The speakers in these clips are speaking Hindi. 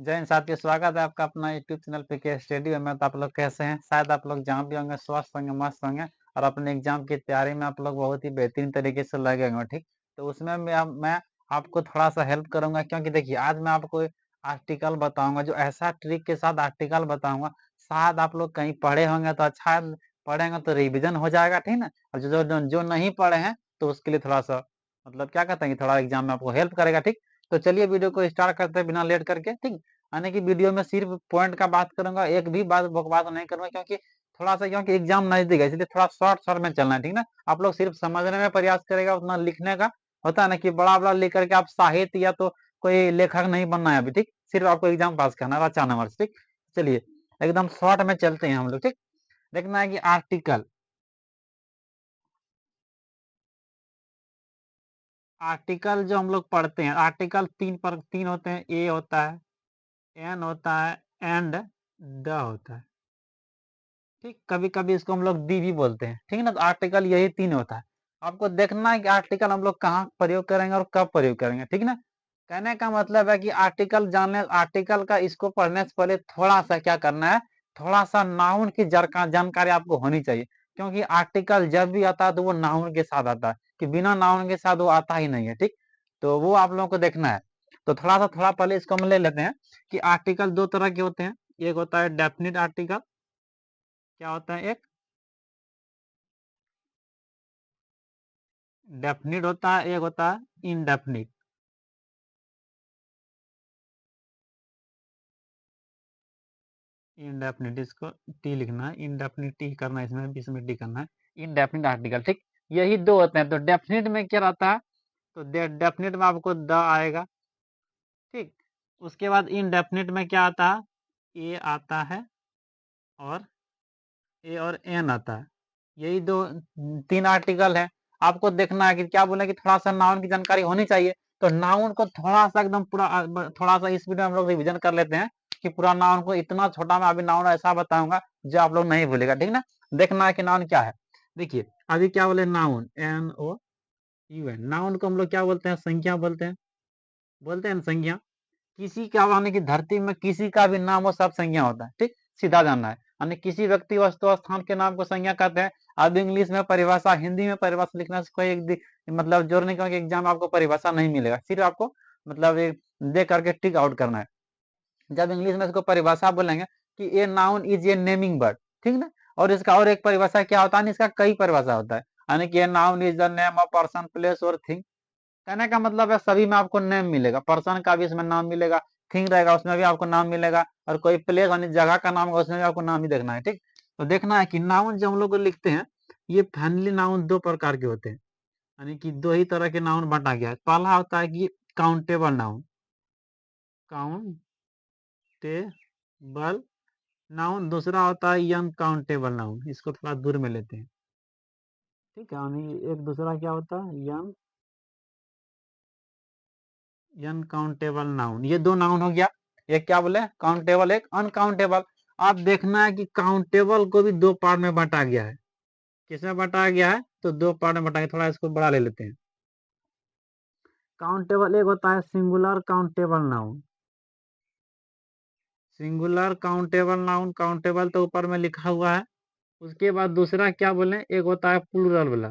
जय हिंद साथियों, स्वागत है आपका अपना यूट्यूब चैनल पे के स्टडी में। तो आप लोग कैसे हैं? शायद आप लोग जहाँ भी होंगे स्वस्थ होंगे, मस्त होंगे और अपने एग्जाम की तैयारी में आप लोग बहुत ही बेहतरीन तरीके से लगे होंगे। ठीक, तो उसमें मैं आपको थोड़ा सा हेल्प करूंगा, क्योंकि देखिए आज मैं आपको आर्टिकल बताऊंगा, जो ऐसा ट्रिक के साथ आर्टिकल बताऊंगा। शायद आप लोग कहीं पढ़े होंगे तो अच्छा है, पढ़ेंगे तो रिविजन हो जाएगा, ठीक ना। और जो नहीं पढ़े हैं तो उसके लिए थोड़ा सा मतलब क्या कहते हैं कि थोड़ा एग्जाम में आपको हेल्प करेगा। ठीक, तो चलिए वीडियो को स्टार्ट करते हैं बिना लेट करके। ठीक, यानी कि वीडियो में सिर्फ पॉइंट का बात करूंगा, एक भी बात बकवास नहीं करूंगा, क्योंकि थोड़ा सा क्योंकि एग्जाम नजदीक है, इसलिए थोड़ा शॉर्ट शॉर्ट में चलना है, ठीक ना। आप लोग सिर्फ समझने में प्रयास करेगा, उतना लिखने का होता है ना कि बड़ा बड़ा लिख करके आप साहित्य या तो कोई लेखक नहीं बनना है अभी। ठीक, सिर्फ आपको एग्जाम पास करना है, अच्छा नंबर से। ठीक, चलिए एकदम शॉर्ट में चलते हैं हम लोग। ठीक, देखना है कि आर्टिकल आर्टिकल जो हम लोग पढ़ते हैं, आर्टिकल तीन होते हैं। ए होता है, एन होता है, एंड द होता है। ठीक, कभी कभी इसको हम लोग दी भी बोलते हैं, ठीक है ना। तो आर्टिकल यही तीन होता है। आपको देखना है कि आर्टिकल हम लोग कहाँ प्रयोग करेंगे और कब प्रयोग करेंगे, ठीक ना। कहने का मतलब है कि आर्टिकल जानने, आर्टिकल का इसको पढ़ने से पहले थोड़ा सा क्या करना है, थोड़ा सा नाउन की जानकारी आपको होनी चाहिए। क्योंकि आर्टिकल जब भी आता है तो वो नाउन के साथ आता है, कि बिना नाउन के साथ वो आता ही नहीं है। ठीक, तो वो आप लोगों को देखना है। तो थोड़ा पहले इसको हम ले लेते हैं कि आर्टिकल दो तरह के होते हैं। एक होता है डेफिनिट आर्टिकल। क्या होता है? एक डेफिनिट होता है, एक होता है इनडेफिनिट। इनडेफिनिट, इसको टी लिखना है, इनडेफिनिट टी करना है, इसमें बीच में टी करना है। इनडेफिनिट आर्टिकल, ठीक, यही दो होते हैं। तो डेफिनिट में क्या रहता है, तो डेफिनिट में आपको द आएगा। ठीक, उसके बाद इनडेफिनिट में क्या आता है, ए आता है और ए और एन आता है। यही दो तीन आर्टिकल है। आपको देखना है कि क्या बोले कि थोड़ा सा नाउन की जानकारी होनी चाहिए। तो नाउन को थोड़ा सा एकदम पूरा थोड़ा सा इस वीडियो में हम लोग रिविजन कर लेते हैं कि पूरा नाउन को इतना छोटा मैं अभी नाउन ऐसा बताऊंगा जो आप लोग नहीं भूलेगा, ठीक ना। देखना है कि नाउन क्या है। देखिए अभी क्या बोले, noun N O U N. Noun को हम लोग क्या बोलते हैं? संख्या बोलते हैं, बोलते हैं ना संज्ञा। किसी का यानी कि धरती में किसी का भी नाम हो सब संज्ञा होता है। ठीक, सीधा जानना है, यानी किसी व्यक्ति वस्तु स्थान के नाम को संज्ञा कहते हैं। अब इंग्लिश में परिभाषा, हिंदी में परिभाषा लिखने से कोई मतलब जोर नहीं, क्योंकि एग्जाम में आपको परिभाषा नहीं मिलेगा, सिर्फ आपको मतलब दे करके टिक आउट करना है। जब इंग्लिश में इसको परिभाषा बोलेंगे कि a noun is a naming word, ठीक ना। और इसका और एक परिभाषा क्या होता है, इसका कई परिभाषा होता है, यानी कि a noun is the name of person, place और थिंग। कहने का मतलब है सभी में आपको नेम मिलेगा, पर्सन का भी इसमें नाम मिलेगा, थिंग रहेगा उसमें भी आपको नाम मिलेगा, और कोई प्लेस यानी जगह का नाम होगा उसमें भी आपको नाम ही देखना है। ठीक, तो देखना है कि नाउन जो हम लोग लिखते हैं, ये फैमिली नाउन दो प्रकार के होते हैं, यानी कि दो ही तरह के नाउन बांटा गया है। पहला होता है कि काउंटेबल नाउन, काउंटेबल नाउन। दूसरा होता है अनकाउंटेबल नाउन। इसको थोड़ा दूर में लेते हैं, ठीक है। यानी एक दूसरा क्या होता है, अनकाउंटेबल नाउन। ये दो नाउन हो गया। एक क्या बोले, काउंटेबल, एक अनकाउंटेबल। आप देखना है कि काउंटेबल को भी दो पार्ट में बांटा गया है। किसमें बांटा गया है? तो दो पार्ट में बांटा गया। थोड़ा इसको बड़ा ले लेते हैं। काउंटेबल एक होता है singular countable noun. Singular countable noun, countable तो ऊपर में लिखा हुआ है। उसके बाद दूसरा क्या बोले, एक होता है प्लूरल वाला।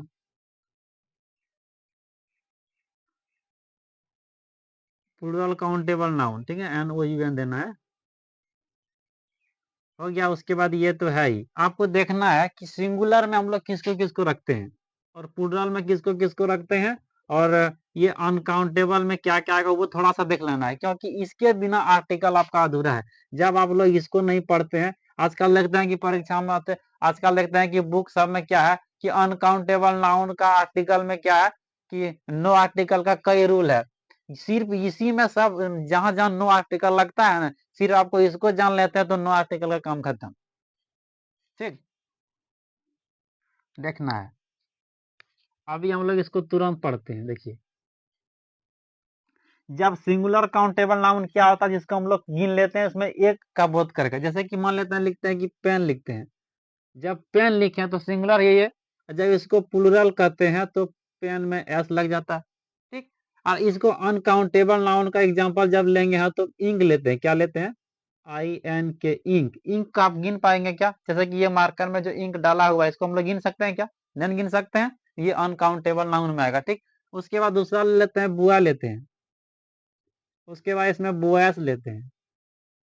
प्लूरल काउंटेबल नाउन, ठीक है, एन ओ यू एन देना है। हो गया। उसके बाद ये तो है ही, आपको देखना है कि सिंगुलर में हम लोग किसको किसको रखते हैं और प्लूरल में किसको किसको रखते हैं, और ये अनकाउंटेबल में क्या क्या आएगा वो थोड़ा सा देख लेना है, क्योंकि इसके बिना आर्टिकल आपका अधूरा है। जब आप लोग इसको नहीं पढ़ते हैं, आजकल लगता है कि परीक्षा में आते, आजकल लगता है कि बुक सब में क्या है कि अनकाउंटेबल नाउन का आर्टिकल में क्या है कि नो आर्टिकल का कई रूल है। सिर्फ इसी में सब, जहां जहां नो आर्टिकल लगता है ना, सिर्फ आपको इसको जान लेते हैं तो नो आर्टिकल का काम खत्म। ठीक, देखना है। अभी हम लोग इसको तुरंत पढ़ते हैं। देखिए जब सिंगुलर काउंटेबल नाउन क्या होता है, जिसको हम लोग गिन लेते हैं उसमें एक का बोध करके, जैसे कि मान लेते हैं, लिखते हैं कि पेन लिखते हैं। जब पेन लिखे तो सिंगुलर यही है, जब इसको प्लूरल कहते हैं तो पेन में एस लग जाता है। ठीक, और इसको अनकाउंटेबल नाउन का एग्जांपल जब लेंगे हाँ तो इंक लेते हैं, क्या लेते हैं, INK, इंक। इंक का आप गिन पाएंगे क्या? जैसे कि ये मार्कर में जो इंक डाला हुआ है इसको हम लोग गिन सकते हैं क्या? नहीं गिन सकते हैं, ये अनकाउंटेबल नाउन में आएगा। ठीक, उसके बाद दूसरा ले लेते हैं, बुआ लेते हैं। उसके बाद इसमें बुआस लेते हैं।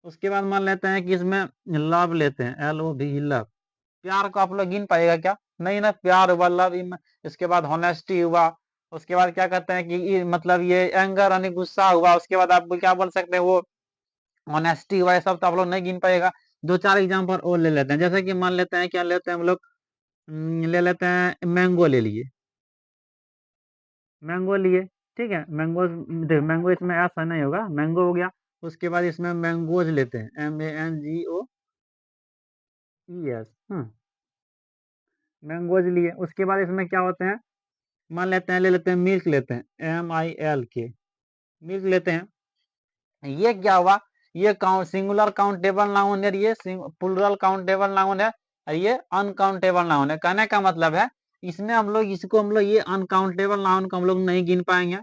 उसके बाद मान लेते हैं कि इसमें लव लेते हैं, LOV, लव। प्यार को आप लोग गिन पाएगा क्या? नहीं ना, प्यार हुआ, लव। इसके बाद होनेस्टी हुआ। उसके बाद क्या कहते हैं कि मतलब ये एंगर यानी गुस्सा हुआ। उसके बाद आप क्या बोल सकते हैं, वो ऑनेस्टी हुआ। ये सब तो आप लोग नहीं गिन पाएगा। दो चार एग्जाम्पल और ले लेते हैं, जैसे कि मान लेते हैं, क्या लेते हैं हम लोग, ले लेते हैं मैंगो ले लिए, मैंगो लिए। ठीक है, मैंगो, देखो मैंगो इसमें ऐसा नहीं होगा, मैंगो हो गया। उसके बाद इसमें मैंगोज लेते हैं, MANGOES। मैंगोज लिए। उसके बाद इसमें क्या होते हैं, मान लेते हैं, ले लेते हैं मिल्क लेते हैं, MILK, मिल्क लेते हैं। ये क्या हुआ, ये सिंगुलर काउंटेबल नाउन है, ये प्लूरल काउंटेबल नाउन है, और ये अनकाउंटेबल नाउन है। कहने का मतलब है इसमें हम लोग इसको हम लोग ये अनकाउंटेबल नाउन को हम लोग नहीं गिन पाएंगे।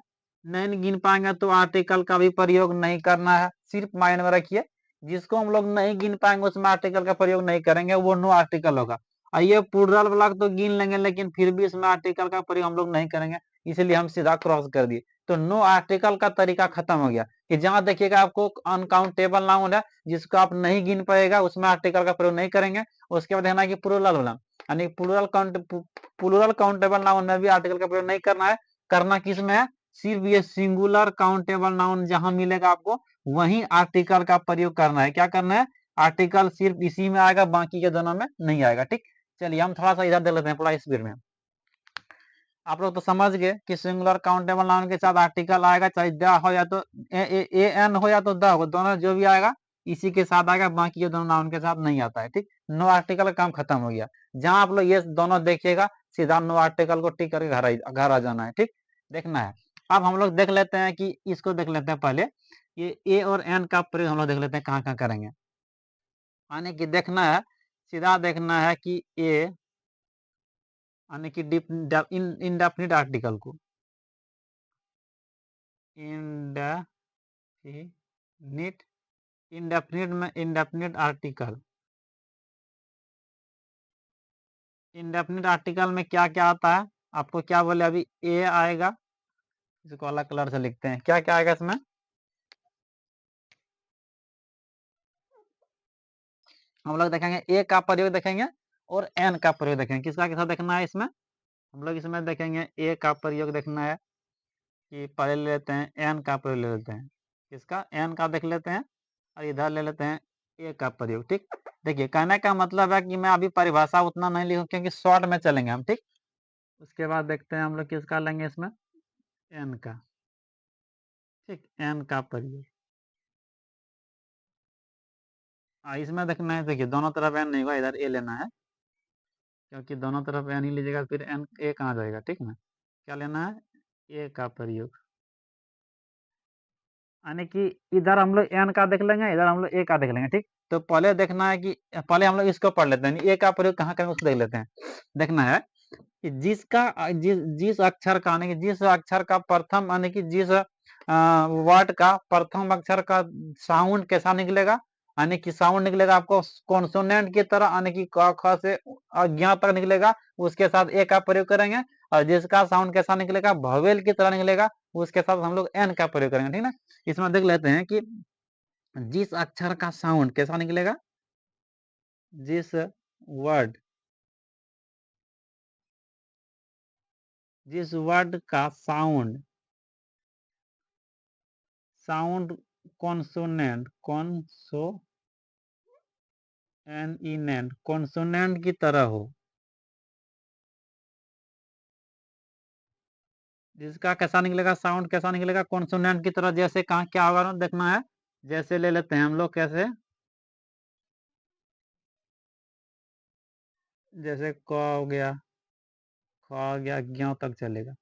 नहीं गिन पाएंगे तो आर्टिकल का भी प्रयोग नहीं करना है, सिर्फ माइंड में रखिए। जिसको हम लोग नहीं गिन पाएंगे उसमें आर्टिकल का प्रयोग नहीं करेंगे, वो नो आर्टिकल होगा। और ये प्लूरल वाला तो गिन लेंगे, लेकिन फिर भी इसमें आर्टिकल का प्रयोग हम लोग नहीं करेंगे, इसलिए हम सीधा क्रॉस कर दिए। तो नो आर्टिकल का तरीका खत्म हो गया। कि जहां देखिएगा आपको अनकाउंटेबल नाउन है जिसको आप नहीं गिन पाएगा उसमें आर्टिकल का प्रयोग नहीं करेंगे। उसके बाद देखना कि प्लूरल वाला, यानी प्लूरल काउंटेबल नाउन में भी आर्टिकल का प्रयोग नहीं करना है। करना किस में है, सिर्फ ये सिंगुलर काउंटेबल नाउन जहां मिलेगा आपको वहीं आर्टिकल का प्रयोग करना है। क्या करना है, आर्टिकल सिर्फ इसी में आएगा, बाकी के दोनों में नहीं आएगा। ठीक, चलिए हम थोड़ा सा इधर देख लेते हैं पूरा स्पीड में। आप लोग तो समझ गए कि सिंगुलर काउंटेबल नाउन के साथ आर्टिकल आएगा, चाहे द हो या तो एन हो या तो द हो, दोनों जो भी आएगा इसी के साथ आएगा, बाकी के दोनों नाउन के साथ नहीं आता है। ठीक, नो आर्टिकल का काम खत्म हो गया। जहां आप लोग ये दोनों देखिएगा सीधा नो आर्टिकल को टिक करके घर आ जाना है। ठीक, देखना है। अब हम लोग देख लेते हैं कि इसको देख लेते हैं पहले, ये ए और एन का प्रयोग हम लोग देख लेते हैं कहाँ कहाँ करेंगे। यानी कि देखना है, सीधा देखना है कि ए यानी कि इंडेफिनिट आर्टिकल को, इंडेफिनिट, इंडेफिनिट में इंडेफिनिट आर्टिकल, इंडेफिनिट आर्टिकल में क्या क्या आता है, आपको क्या बोले अभी, ए आएगा। इसको अलग कलर से लिखते हैं, क्या क्या आएगा इसमें, हम लोग देखेंगे ए का प्रयोग देखेंगे और एन का प्रयोग देखेंगे। किसका किसका देखना है इसमें, हम लोग इसमें देखेंगे ए का प्रयोग देखना है, कि पहले ले लेते हैं एन का प्रयोग ले लेते हैं, किसका, एन का देख लेते हैं, और इधर ले लेते हैं ए का प्रयोग। ठीक, देखिए कहने का मतलब है कि मैं अभी परिभाषा उतना नहीं लिखूं क्योंकि शॉर्ट में चलेंगे हम। ठीक, उसके बाद देखते हैं हम लोग किसका लेंगे इसमें, एन का। ठीक, एन का प्रयोग इसमें देखना है। देखिए दोनों तरफ एन नहीं होगा, इधर ए लेना है, क्योंकि दोनों तरफ एन ही लीजिएगा फिर एन ए कहाँ जाएगा। ठीक ना, क्या लेना है, ए का प्रयोग। यानी कि इधर हम लोग एन का देख लेंगे, इधर हम लोग ए का देख लेंगे। ठीक, तो पहले देखना है कि पहले हम लोग इसको पढ़ लेते हैं, ए का प्रयोग कहाँ करेंगे उसको देख लेते हैं। देखना है कि जिस अक्षर का, यानी कि जिस अक्षर का प्रथम, यानी कि जिस वर्ड का प्रथम अक्षर का साउंड कैसा निकलेगा, यानी कि साउंड निकलेगा आपको कॉन्सोनेंट की तरह, यानी कि क ख से ज्ञ तक निकलेगा, उसके साथ ए का प्रयोग करेंगे। और जिसका साउंड कैसा निकलेगा, भवेल की तरह निकलेगा, उसके साथ हम लोग एन का प्रयोग करेंगे। ठीक ना, इसमें देख लेते हैं कि जिस अक्षर का साउंड कैसा निकलेगा, जिस वर्ड, जिस वर्ड का साउंड, साउंड कॉन्सोनेंट की तरह हो, जिसका कैसा निकलेगा, साउंड कैसा निकलेगा, कॉन्सोनेंट की तरह। जैसे कहाँ क्या होगा ना, देखना है। जैसे ले लेते हैं हम लोग, कैसे, जैसे क हो गया, ख हो गया, ज्ञ तक चलेगा।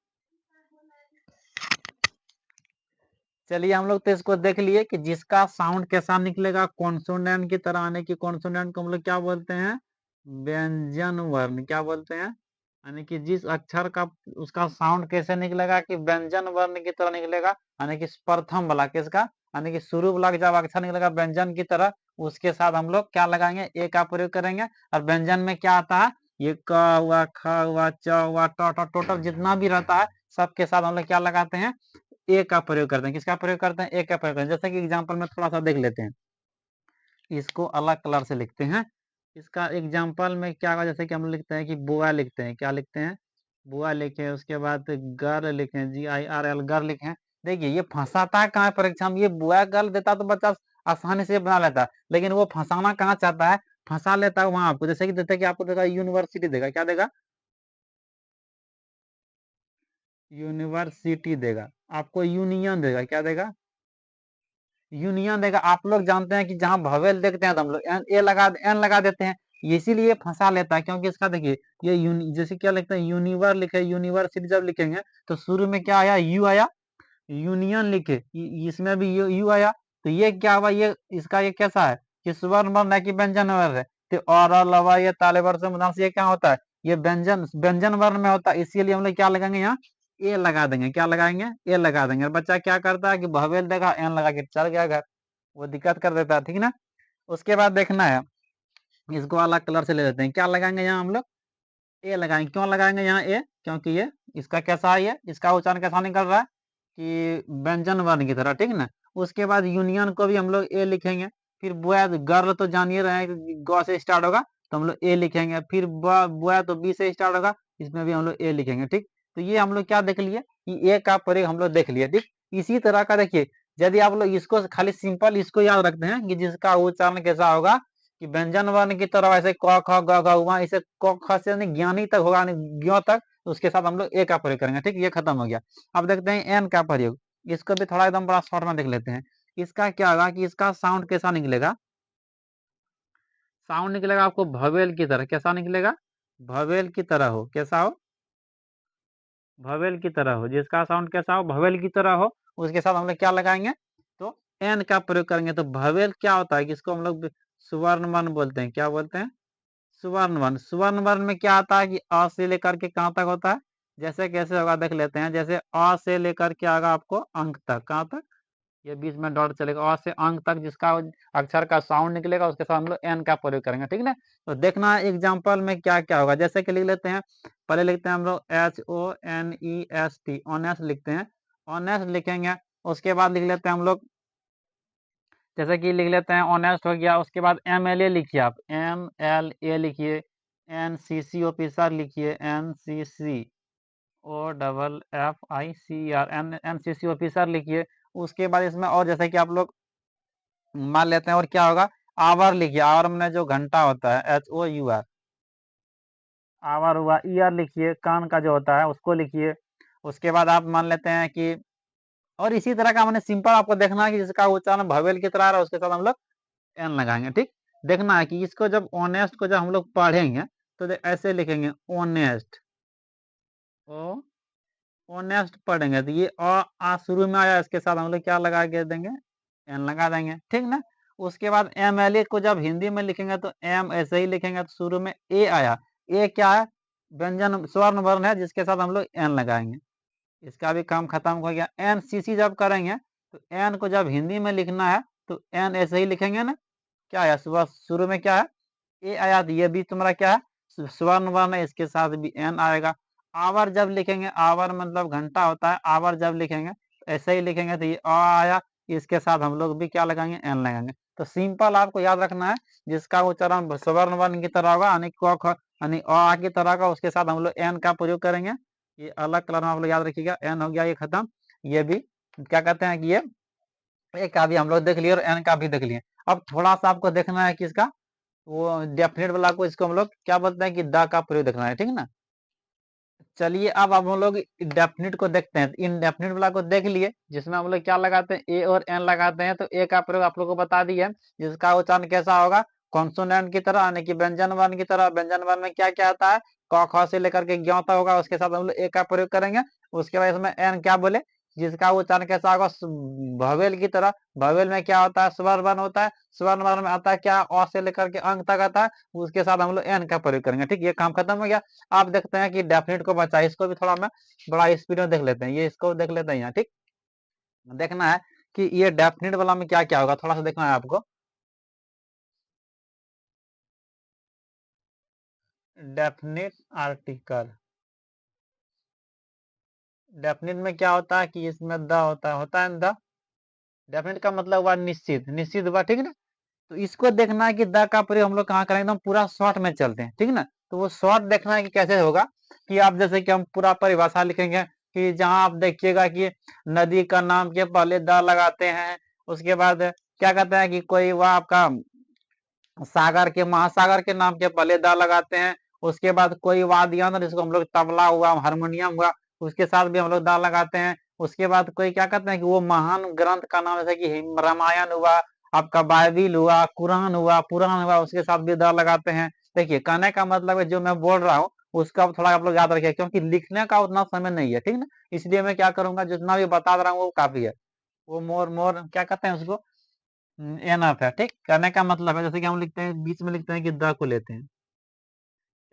चलिए हम लोग तो इसको देख लिए कि जिसका साउंड कैसा निकलेगा, कॉन्सोनेंट की तरह, आने की कॉन्सोनेंट को हम लोग क्या बोलते हैं, व्यंजन वर्ण। क्या बोलते हैं, यानी कि जिस अक्षर का उसका साउंड कैसे निकलेगा कि व्यंजन वर्ण की तरह निकलेगा, यानी कि प्रथम वाला किसका, यानी कि शुरू वाला जब अक्षर निकलेगा व्यंजन की तरह, उसके साथ हम लोग क्या लगाएंगे, ए का प्रयोग करेंगे। और व्यंजन में क्या आता है, ये क हुआ, ख हुआ, च हुआ, ट, टोटल जितना भी रहता है सबके साथ हम लोग क्या लगाते हैं, ए का प्रयोग करते हैं। किसका प्रयोग करते हैं, ए का प्रयोग करते हैं। जैसे कि एग्जाम्पल में थोड़ा सा देख लेते हैं, इसको अलग कलर से लिखते हैं। इसका एग्जाम्पल में क्या होगा, जैसे कि हम लिखते हैं कि बुआ लिखते हैं, क्या लिखते हैं, बुआ लिखे, उसके बाद गर लिखे, GIRL गर लिखे। देखिए ये फंसाता है कहाँ परीक्षा में, ये बुआ गर्ल देता तो बच्चा आसानी से बना लेता, लेकिन वो फंसाना कहाँ चाहता है, फंसा लेता है वहां आपको। जैसे कि देता है कि आपको देगा यूनिवर्सिटी देगा, क्या देगा, यूनिवर्सिटी देगा। आपको यूनियन देगा, क्या देगा, यूनियन देगा। आप लोग जानते हैं कि जहां भवेल देखते हैं तो हम लोग एन लगा देते हैं, इसीलिए फंसा लेता है। क्योंकि इसका देखिए ये जैसे क्या लिखते हैं, यूनिवर लिखे, यूनिवर्सिटी जब लिखेंगे तो शुरू में क्या आया, यू आया, यूनियन लिखे, इसमें भी यू आया, तो ये क्या हुआ, ये इसका ये कैसा है कि स्वर्ण वर्ण है कि व्यंजन वर्ण है, तो और लवा ये ताले वर्ष से ये क्या होता है, ये व्यंजन व्यंजन वर्ण में होता है, इसीलिए हम लोग क्या लगाएंगे यहाँ, ए लगा देंगे। क्या लगाएंगे, ए लगा देंगे। और बच्चा क्या करता है कि भवेल देखा एन लगा के चल गया घर, वो दिक्कत कर देता है, ठीक ना। उसके बाद देखना है, इसको अलग कलर से ले लेते हैं। क्या लगाएंगे यहाँ हम लोग, ए लगाएंगे। क्यों लगाएंगे यहाँ ए, क्योंकि ये इसका कैसा है, ये इसका उच्चारण कैसा निकल रहा है कि व्यंजन वर्ण की तरह, ठीक ना। उसके बाद यूनियन को भी हम लोग ए लिखेंगे। फिर बॉय गर्ल तो जानिए रहे हैं ग से स्टार्ट होगा, तो हम लोग ए लिखेंगे। फिर बॉय तो बी से स्टार्ट होगा, इसमें भी हम लोग ए लिखेंगे, ठीक। तो ये हम लोग क्या देख लिए कि ए का प्रयोग हम लोग देख लिए, ठीक। इसी तरह का देखिए, यदि आप लोग इसको खाली सिंपल इसको याद रखते हैं कि जिसका उच्चारण कैसा होगा कि व्यंजन वर्ण की तरह, ऐसे क ख ग घ हुआ, इसे क ख से ज्ञानी तक होगा, ज्ञ तक, उसके साथ हम लोग ए का प्रयोग करेंगे, ठीक। ये खत्म हो गया। अब देखते हैं एन का प्रयोग। इसको भी थोड़ा एकदम बड़ा शॉर्ट में देख लेते हैं। इसका क्या होगा कि इसका साउंड कैसा निकलेगा, साउंड निकलेगा आपको भवेल की तरह। कैसा निकलेगा, भवेल की तरह हो, कैसा हो, भवेल की तरह हो। जिसका साउंड कैसा हो, भवेल की तरह हो, उसके साथ हम लोग क्या लगाएंगे, तो एन का प्रयोग करेंगे। तो भवेल क्या होता है कि इसको हम लोग सुवर्ण वर्ण बोलते हैं। क्या बोलते हैं, सुवर्ण वर्ण। सुवर्ण वर्ण में क्या आता है कि अ से लेकर के कहाँ तक होता है, जैसे कैसे होगा देख लेते हैं। जैसे अ से लेकर के आएगा आपको अंक तक, कहाँ तक, ये बीच में डॉट चलेगा, अ से अंक तक जिसका अक्षर का साउंड निकलेगा उसके साथ हम लोग एन का प्रयोग करेंगे, ठीक ना। तो देखना एग्जाम्पल में क्या क्या होगा। जैसे कि लिख लेते हैं, पहले लिखते हैं हम लोग HONEST, ऑनेस्ट लिखते हैं, ऑनेस्ट लिखेंगे। उसके बाद लिख लेते हैं हम लोग, जैसे कि लिख लेते हैं ऑनेस्ट हो गया। उसके बाद MLA लिखिए, आप MLA लिखिए। NCC ऑफिसर लिखिए, NCCOFFICER, NCC ऑफिसर लिखिए। उसके बाद इसमें और जैसे कि आप लोग मान लेते हैं, और क्या होगा, आवर लिखिए, आवर में जो घंटा होता है, HOUR, आवर हुआ। ईयर लिखिए, कान का जो होता है उसको लिखिए। उसके बाद आप मान लेते हैं कि, और इसी तरह का मैंने सिंपल आपको देखना है कि जिसका उच्चारण भवेल की तरह आ रहा है उसके साथ हम लोग एन लगाएंगे, ठीक। देखना है कि इसको जब ऑनेस्ट को जब हम लोग पढ़ेंगे तो ऐसे लिखेंगे ऑनेस्ट, ओ ऑनेस्ट पढ़ेंगे तो ये आ शुरू में आया, इसके साथ हम लोग क्या लगा के देंगे, एन लगा देंगे, ठीक ना। उसके बाद MLA को जब हिंदी में लिखेंगे तो एम ऐसे ही लिखेंगे, तो शुरू में ए आया, ए क्या है, व्यंजन स्वर्ण वर्ण है, जिसके साथ हम लोग एन लगाएंगे। इसका भी काम खत्म हो गया। NCC जब करेंगे तो एन को जब हिंदी में लिखना है तो एन ऐसे ही लिखेंगे ना। क्या आया, सुबह शुरू में क्या है, ए आया, तो ये भी तुम्हारा क्या है, स्वर्ण वर्ण है, इसके साथ भी एन आएगा। आवर जब लिखेंगे, आवर मतलब घंटा होता है, आवर जब लिखेंगे तो ऐसे ही लिखेंगे, तो ये आया, इसके साथ हम लोग भी क्या लगाएंगे, एन लगाएंगे। तो सिंपल आपको याद रखना है, जिसका उच्चारण स्वर्ण वर्ण की तरह होगा, यानी क ख यानी अ की तरह का, उसके साथ हम लोग एन का प्रयोग करेंगे। ये अलग कलर में आप लोग याद रखिएगा। एन हो गया ये खत्म। ये भी क्या कहते हैं कि ये ए का भी हम लोग देख लिए और एन का भी देख लिए। अब थोड़ा सा आपको देखना है कि इसका वो डेफिनेट वाला को, इसको हम लोग क्या बोलते हैं कि द का प्रयोग देखना है, ठीक ना। चलिए अब हम लोग डेफिनेट को देखते हैं। इनडेफिनेट वाला को देख लिए, जिसमें हम लोग क्या लगाते हैं, ए और एन लगाते हैं। तो ए का प्रयोग आप लोग को बता दिए, जिसका उच्चारण कैसा होगा, कॉन्सोनेंट की तरह, यानी कि व्यंजन वर्ण की तरह। व्यंजन वर्ण में क्या क्या आता है, क ख से लेकर के ज्ञ तक होगा, उसके साथ हम लोग ए का प्रयोग करेंगे। उसके बाद इसमें एन क्या बोले, जिसका उच्चारण कैसा होगा, भवेल की तरह। भवेल में क्या होता है, स्वर वर्ण होता है। स्वर्ण वर्ण में आता है क्या, अ से लेकर के अंक तक आता है, उसके साथ हम लोग एन का प्रयोग करेंगे। ठीक, ये काम खत्म हो गया। आप देखते हैं कि डेफिनेट को बचा, इसको भी थोड़ा मैं बड़ा स्पीड में देख लेते हैं, ये इसको देख लेते हैं यहाँ। ठीक, देखना है कि ये डेफिनेट वाला में क्या क्या होगा, थोड़ा सा देखना है आपको। डेफिनेट आर्टिकल, डेफिनेट में क्या होता है कि इसमें द होता है द। डेफिनेट का मतलब हुआ निश्चित, निश्चित हुआ। ठीक ना, तो इसको देखना है कि द का प्रयोग हम लोग कहाँ करेंगे, एकदम पूरा शॉर्ट में चलते हैं। ठीक ना, तो वो शॉर्ट देखना है कि कैसे होगा, कि आप जैसे कि हम पूरा परिभाषा लिखेंगे कि जहां आप देखिएगा कि नदी का नाम के पहले द लगाते हैं, उसके बाद क्या कहते हैं कि कोई वह आपका सागर के, महासागर के नाम के पहले द लगाते हैं। उसके बाद कोई वाद्य यंत्र, जिसको हम लोग तबला हुआ, हारमोनियम हुआ, उसके साथ भी हम लोग द लगाते हैं। उसके बाद कोई क्या कहते हैं कि वो महान ग्रंथ का नाम, जैसे कि रामायण हुआ, आपका बाइबिल हुआ, कुरान हुआ, पुराण हुआ, उसके साथ भी द लगाते हैं। देखिए, कहने का मतलब है जो मैं बोल रहा हूँ उसका थोड़ा आप लोग याद रखिए, क्योंकि लिखने का उतना समय नहीं है। ठीक ना, इसलिए मैं क्या करूंगा, जितना भी बता रहा हूँ वो काफी है। वो मोर मोर क्या कहते हैं उसको, एनफ है। ठीक, कहने का मतलब है जैसे कि हम लिखते हैं, बीच में लिखते हैं कि द को लेते हैं,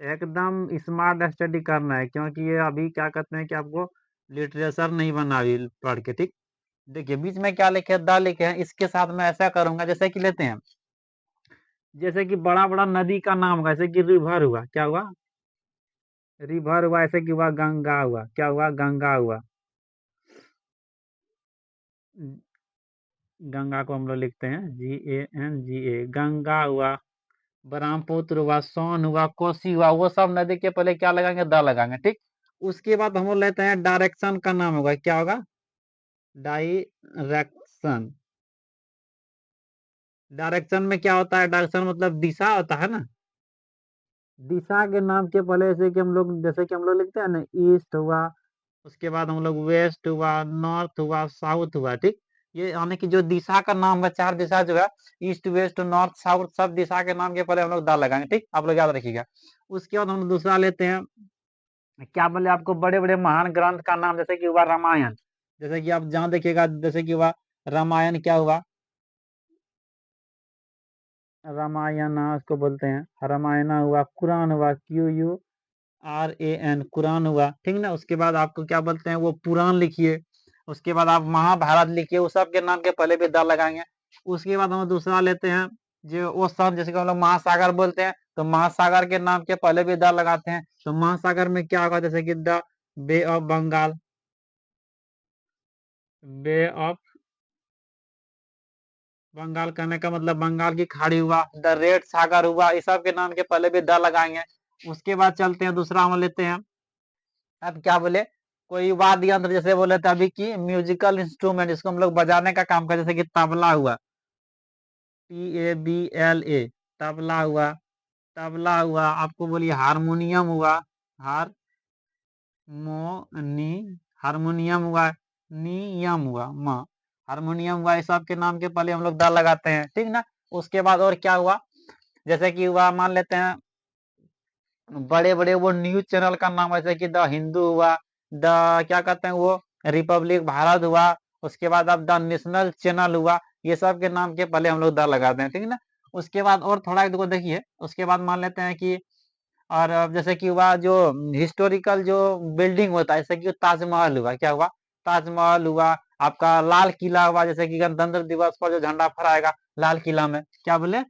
एकदम स्मार्ट स्टडी करना है, क्योंकि ये अभी क्या कहते हैं कि आपको लिटरेचर नहीं बना अभी पढ़ के। ठीक, देखिए बीच में क्या लिखे, द लिखे हैं, इसके साथ में ऐसा करूंगा जैसे कि लेते हैं, जैसे कि बड़ा बड़ा नदी का नाम होगा, जैसे कि रिवर हुआ, क्या हुआ, रिवर हुआ, ऐसे कि हुआ गंगा हुआ, क्या हुआ, गंगा हुआ। गंगा को हम लोग लिखते हैं GANGA, गंगा हुआ, ब्रह्मपुत्र हुआ, सोन हुआ, कोसी हुआ, वो सब नदी के पहले क्या लगाएंगे, द लगाएंगे। ठीक, उसके बाद हम लोग लेते हैं डायरेक्शन का नाम होगा, क्या होगा, डायरेक्शन। डायरेक्शन में क्या होता है, डायरेक्शन मतलब दिशा होता है ना। दिशा के नाम के पहले जैसे कि हम लोग, जैसे कि हम लोग लिखते हैं ना, ईस्ट हुआ, उसके बाद हम लोग वेस्ट हुआ, नॉर्थ हुआ, साउथ हुआ। ठीक, ये यानी कि जो दिशा का नाम है, चार दिशा जो है, ईस्ट वेस्ट नॉर्थ साउथ, सब दिशा के नाम के पहले हम लोग दा लगाएंगे। ठीक, आप लोग याद रखिएगा। उसके बाद हम दूसरा लेते हैं, क्या बोले आपको, बड़े बड़े महान ग्रंथ का नाम, जैसे कि हुआ रामायण। जैसे कि आप जहां देखिएगा, जैसे कि हुआ रामायण, क्या हुआ, रामायण उसको बोलते हैं, रामायण हुआ, कुरान हुआ, QURAN, कुरान हुआ। ठीक ना, उसके बाद आपको क्या बोलते हैं, वो पुराण लिखिए। उसके बाद आप महाभारत लिखिए, उस सब के नाम के पहले भी द लगाएंगे। उसके बाद हम दूसरा लेते हैं, जो ओशन, जैसे कि हम लोग महासागर बोलते हैं, तो महासागर के नाम के पहले भी द लगाते हैं। तो महासागर में क्या होगा, जैसे कि the Bay of Bengal, Bay of Bengal कहने का मतलब बंगाल की खाड़ी हुआ, द रेड सागर हुआ, इस सब के नाम के पहले भी द लगाएंगे। उसके बाद चलते हैं, दूसरा हम लेते हैं, अब क्या बोले, कोई वाद्य यंत्र, जैसे बोले थे अभी की म्यूजिकल इंस्ट्रूमेंट, जिसको हम लोग बजाने का काम करते, जैसे कि तबला हुआ, TABLA, तबला हुआ, तबला हुआ, आपको बोलिए हारमोनियम हुआ, हारमोनी, हारमोनियम हुआ, नियम हुआ, म हारमोनियम हुआ, इस सब के नाम के पहले हम लोग द लगाते हैं। ठीक ना, उसके बाद और क्या हुआ, जैसे कि हुआ, मान लेते हैं बड़े बड़े वो न्यूज चैनल का नाम, जैसे कि द हिंदू हुआ, द क्या कहते हैं वो, रिपब्लिक भारत हुआ, उसके बाद अब द नेशनल चैनल हुआ, ये सब के नाम के पहले हम लोग द लगाते हैं। ठीक है ना, उसके बाद और थोड़ा एक दो देखिए, उसके बाद मान लेते हैं कि, और अब जैसे कि हुआ जो हिस्टोरिकल जो बिल्डिंग होता है, जैसे कि ताजमहल हुआ, क्या हुआ, ताजमहल हुआ, आपका लाल किला हुआ, जैसे कि गणतंत्र दिवस पर जो झंडा फहराएगा लाल किला में, क्या बोले,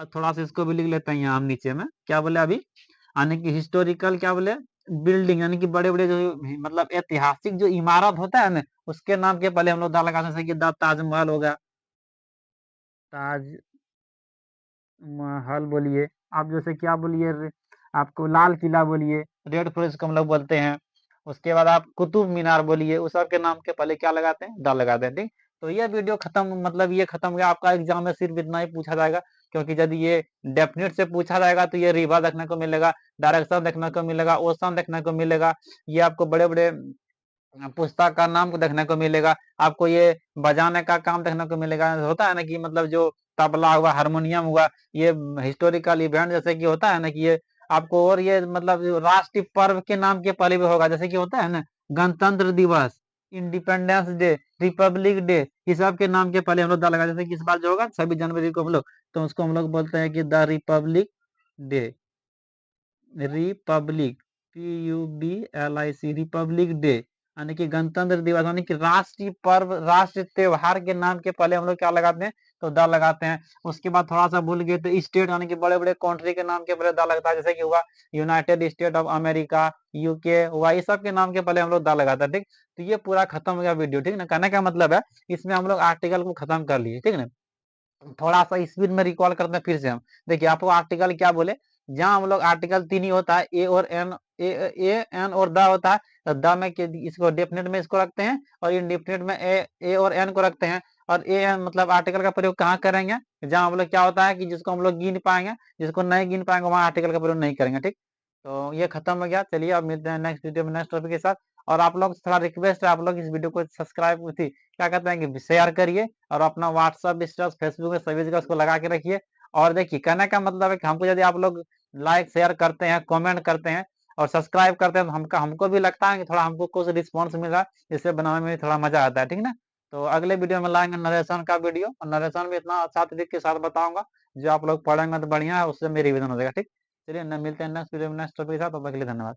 थोड़ा सा इसको भी लिख लेते हैं यहाँ हम नीचे में, क्या बोले अभी, यानी कि हिस्टोरिकल क्या बोले, बिल्डिंग, यानी कि बड़े बड़े जो मतलब ऐतिहासिक जो इमारत होता है ना, उसके नाम के पहले हम लोग दा लगाते हैं, जैसे कि द ताजमहल हो गया, ताजमहल बोलिए। आप जैसे क्या बोलिए, आपको लाल किला बोलिए, रेड फोर्ट को हम लोग बोलते हैं। उसके बाद आप कुतुब मीनार बोलिए, उस सब के नाम के पहले क्या लगाते हैं, द लगाते हैं। ठीक, तो ये वीडियो खत्म, मतलब ये खत्म गया आपका एग्जाम में, सिर्फ इतना ही पूछा जाएगा, क्योंकि यदि ये डेफिनेट से पूछा जाएगा तो ये रिवर देखने को मिलेगा, डायरेक्शन देखने को मिलेगा, ओशन देखने को मिलेगा, ये आपको बड़े बड़े पुस्तक का नाम को देखने को मिलेगा, आपको ये बजाने का काम देखने को मिलेगा। होता है ना कि मतलब जो तबला हुआ, हारमोनियम हुआ, ये हिस्टोरिकल इवेंट जैसे कि होता है ना कि ये आपको, और ये मतलब जो राष्ट्रीय पर्व के नाम के पहले भी होगा, जैसे कि होता है ना गणतंत्र दिवस, इंडिपेंडेंस डे, रिपब्लिक डे, इस सब के नाम के पहले हम लोग द लगा, जैसे कि इस बार जो होगा 26 जनवरी को हम लोग, तो उसको हम लोग बोलते हैं कि the Republic day, Republic, PUBLIC, Republic day, यानी कि गणतंत्र दिवस, यानी कि राष्ट्रीय पर्व, राष्ट्रीय त्योहार के नाम के पहले हम लोग क्या लगाते हैं, तो द लगाते हैं। उसके बाद थोड़ा सा भूल गए तो स्टेट, यानी कि बड़े बड़े कंट्री के नाम के पहले द लगता है, जैसे कि हुआ United state of America, UK हुआ, ये सब के नाम के पहले हम लोग द लगाते हैं, ठीक। तो ये पूरा खत्म हो गया वीडियो, ठीक ना। कहने का मतलब है इसमें हम लोग आर्टिकल को खत्म कर लिए, ठीक ना। थोड़ा सा स्पीड में रिकॉल करते हैं फिर से हम। देखिए आपको आर्टिकल क्या बोले, जहां हम लोग आर्टिकल 3 ही होता है, ए और एन, ए एन और द होता है, तो द में इसको डेफिनेट में इसको रखते हैं, और इनडेफिनेट में ए और एन को रखते हैं। और ए एन मतलब आर्टिकल का प्रयोग कहाँ करेंगे, जहां हम लोग क्या होता है कि जिसको हम लोग गिन पाएंगे, जिसको नहीं गिन पाएंगे वहां आर्टिकल का प्रयोग नहीं करेंगे, ठीक। तो ये खत्म हो गया। चलिए अब मिलते हैं नेक्स्ट वीडियो में नेक्स्ट टॉपिक के साथ। और आप लोग थोड़ा रिक्वेस्ट है, आप लोग इस वीडियो को सब्सक्राइब थी क्या कहते हैं कि शेयर करिए, और अपना व्हाट्सअप, स्टेटस, फेसबुक में सभी जगह उसको लगा के रखिए। और देखिए कहने का मतलब है कि हमको यदि आप लोग लाइक शेयर करते हैं, कमेंट करते हैं और सब्सक्राइब करते हैं, तो हमको भी लगता है कि थोड़ा हमको कुछ रिस्पॉन्स मिल रहा है, जिससे बनाने में भी थोड़ा मजा आता है, ठीक ना। तो अगले वीडियो में लाएंगे नरेशन का वीडियो, और नरेशन भी इतना अच्छा तरीके के साथ बताऊंगा, जो आप लोग पढ़ेंगे तो बढ़िया है, उससे मेरी रिविजन हो जाएगा, ठीक। चलिए मिलते हैं नेक्स्ट वीडियो में नेक्स्ट टॉपिक के साथ, तब तक के लिए धन्यवाद।